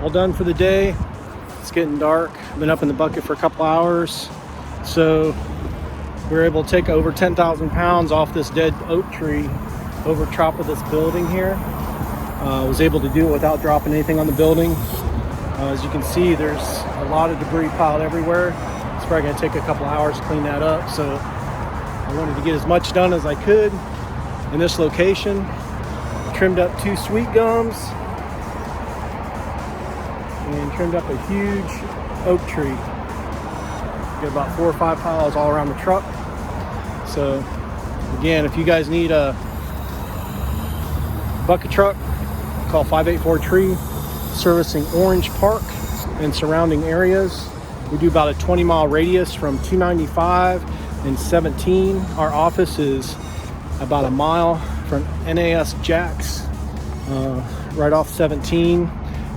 all done for the day. It's getting dark. Been up in the bucket for a couple hours. So we were able to take over 10,000 pounds off this dead oak tree over top of this building here. Was able to do it without dropping anything on the building. As you can see, there's a lot of debris piled everywhere. It's probably going to take a couple hours to clean that up. So I wanted to get as much done as I could in this location. Trimmed up 2 sweet gums and trimmed up a huge oak tree. Get about 4 or 5 piles all around the truck. So again, if you guys need a bucket truck, call 584-TREE, servicing Orange Park and surrounding areas. We do about a 20-mile radius from 295 and 17. Our office is about a mile from NAS Jacks, right off 17.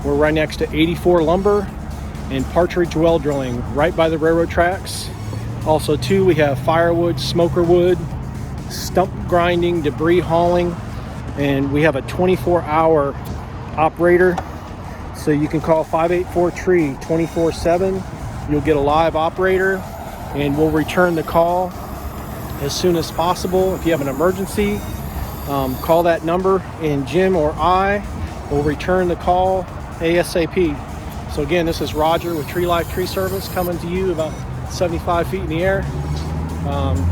We're right next to 84 Lumber and Partridge Well Drilling, right by the railroad tracks. Also too, we have firewood, smoker wood, stump grinding, debris hauling, and we have a 24-hour operator. So you can call 584-TREE 24/7. You'll get a live operator and we'll return the call as soon as possible. If you have an emergency, call that number and Jim or I will return the call ASAP. So again, this is Roger with Tree Life Tree Service coming to you about 75 feet in the air.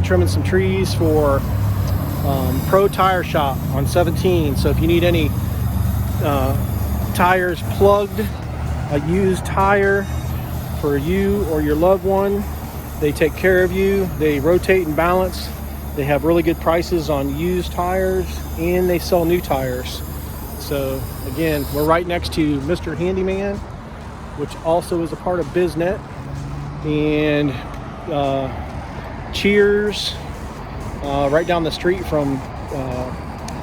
Trimming some trees for Pro Tire Shop on 17. So if you need any tires plugged, a used tire for you or your loved one, they take care of you. They rotate and balance. They have really good prices on used tires and they sell new tires. So again, we're right next to Mr. Handyman, which also is a part of BizNet, and Cheers, right down the street from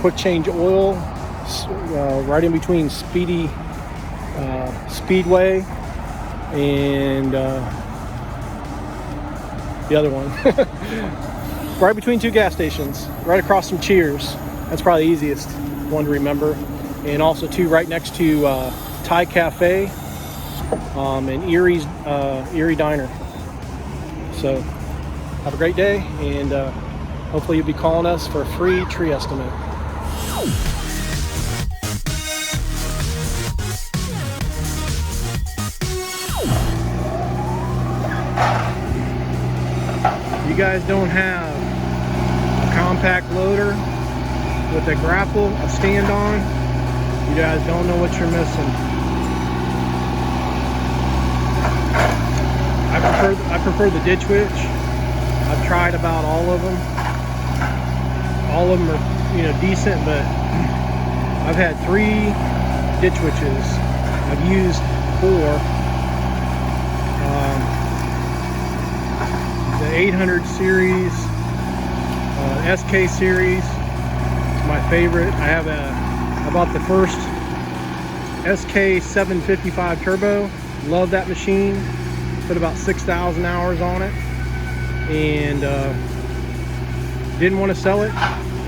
Quick Change Oil, right in between Speedway and the other one. Right between 2 gas stations, right across from Cheers. That's probably the easiest one to remember. And also too, right next to Thai Cafe and Erie Diner. So have a great day, and hopefully you'll be calling us for a free tree estimate. You guys don't have a compact loader with a grapple, a stand on, you guys don't know what you're missing. I prefer the Ditch Witch. I've tried about all of them. All of them are, decent, but I've had 3 Ditch Witches. I've used 4. The 800 series, SK series is my favorite. I bought the first SK 755 turbo. Love that machine. Put about 6,000 hours on it, and didn't want to sell it.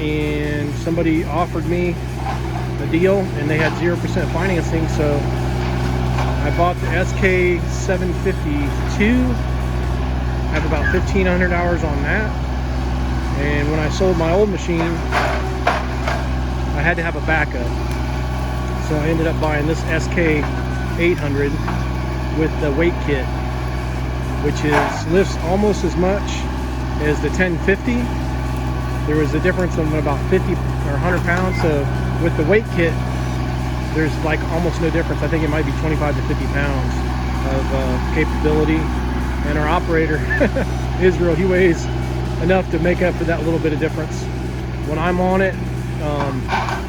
And somebody offered me a deal, and they had 0% financing, so I bought the SK 752. I have about 1,500 hours on that. And when I sold my old machine, I had to have a backup. So I ended up buying this SK 800 with the weight kit, which lifts almost as much as the 1050. There was a difference of about 50 or 100 pounds. So with the weight kit, there's like almost no difference. I think it might be 25 to 50 pounds of capability. And our operator, Israel, he weighs enough to make up for that little bit of difference. When I'm on it,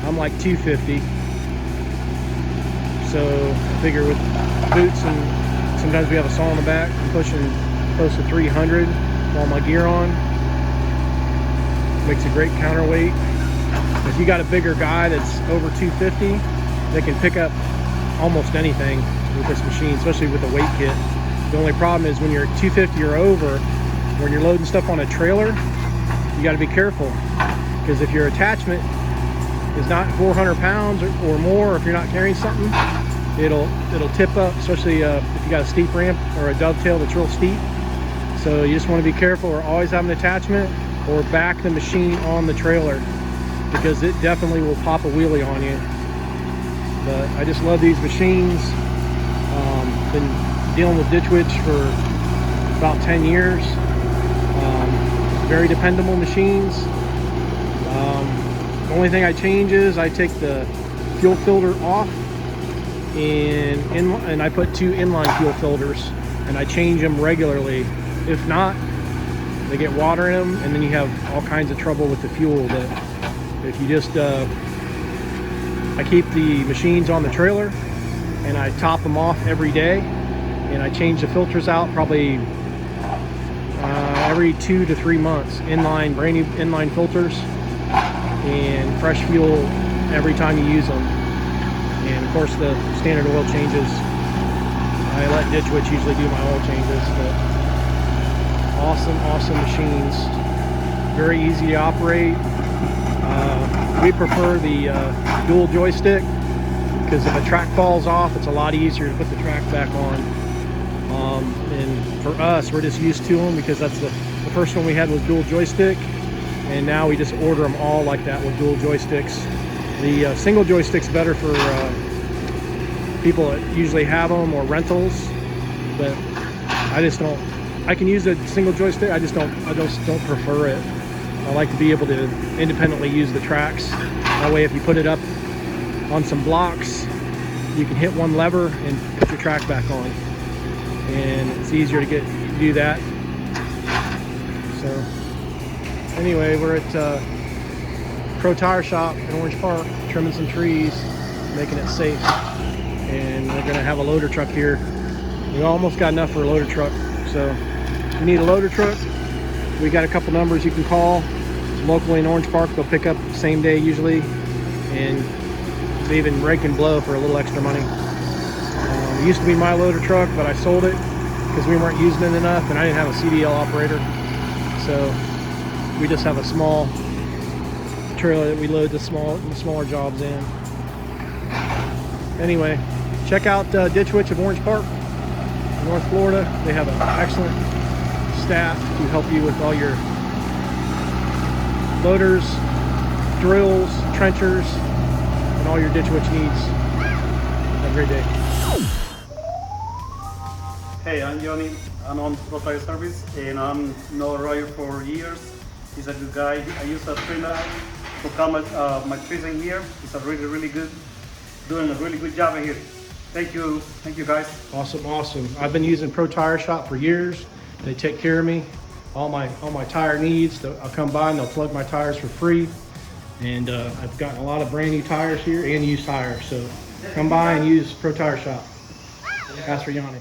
I'm like 250. So I figure with boots, and sometimes we have a saw on the back, I'm pushing close to 300 with all my gear on. Makes a great counterweight. If you got a bigger guy that's over 250, they can pick up almost anything with this machine, especially with the weight kit. The only problem is when you're 250 or over, when you're loading stuff on a trailer, you got to be careful, because if your attachment is not 400 pounds or more, if you're not carrying something, it'll tip up, especially if you got a steep ramp or a dovetail that's real steep. So you just want to be careful, or always have an attachment, or back the machine on the trailer, because it definitely will pop a wheelie on you. But I just love these machines. Been dealing with Ditch Witch for about 10 years. Very dependable machines. The only thing I change is I take the fuel filter off, and I put 2 inline fuel filters, and I change them regularly. If not, they get water in them, and then you have all kinds of trouble with the fuel. But if you just I keep the machines on the trailer, and I top them off every day, and I change the filters out probably every 2 to 3 months. Brand new inline filters, and fresh fuel every time you use them. And of course the standard oil changes, I let Ditch Witch usually do my oil changes. But awesome machines, very easy to operate. We prefer the dual joystick, because if a track falls off, it's a lot easier to put the track back on. And for us, we're just used to them, because that's the first one we had was dual joystick, and now we just order them all like that with dual joysticks. The single joystick's better for people that usually have them, or rentals, but I just don't. I can use a single joystick, I just don't prefer it. I like to be able to independently use the tracks. That way, if you put it up on some blocks, you can hit one lever and put your track back on, and it's easier to do that. So anyway, we're at Pro Tire Shop in Orange Park, trimming some trees, making it safe, and we're gonna have a loader truck here. We almost got enough for a loader truck, so if you need a loader truck, we got a couple numbers you can call locally in Orange Park. They'll pick up the same day usually, and they even rake and blow for a little extra money. It used to be my loader truck, but I sold it because we weren't using it enough, and I didn't have a CDL operator. So we just have a small trailer that we load the smaller jobs in. Anyway, check out Ditch Witch of Orange Park, North Florida. They have an excellent staff to help you with all your loaders, drills, trenchers, and all your Ditch Witch needs. Have a great day. Hey, I'm Johnny. I'm on Pro Tire Service, and I'm known Roger for years. He's a good guy. I use a trimmer to cut my trees in here. He's a really good, doing a really good job in here. Thank you guys. Awesome. I've been using Pro Tire Shop for years. They take care of me, all my tire needs. I'll come by and they'll plug my tires for free. And I've gotten a lot of brand new tires here and used tires. So come by and use Pro Tire Shop. Ask for Yanni.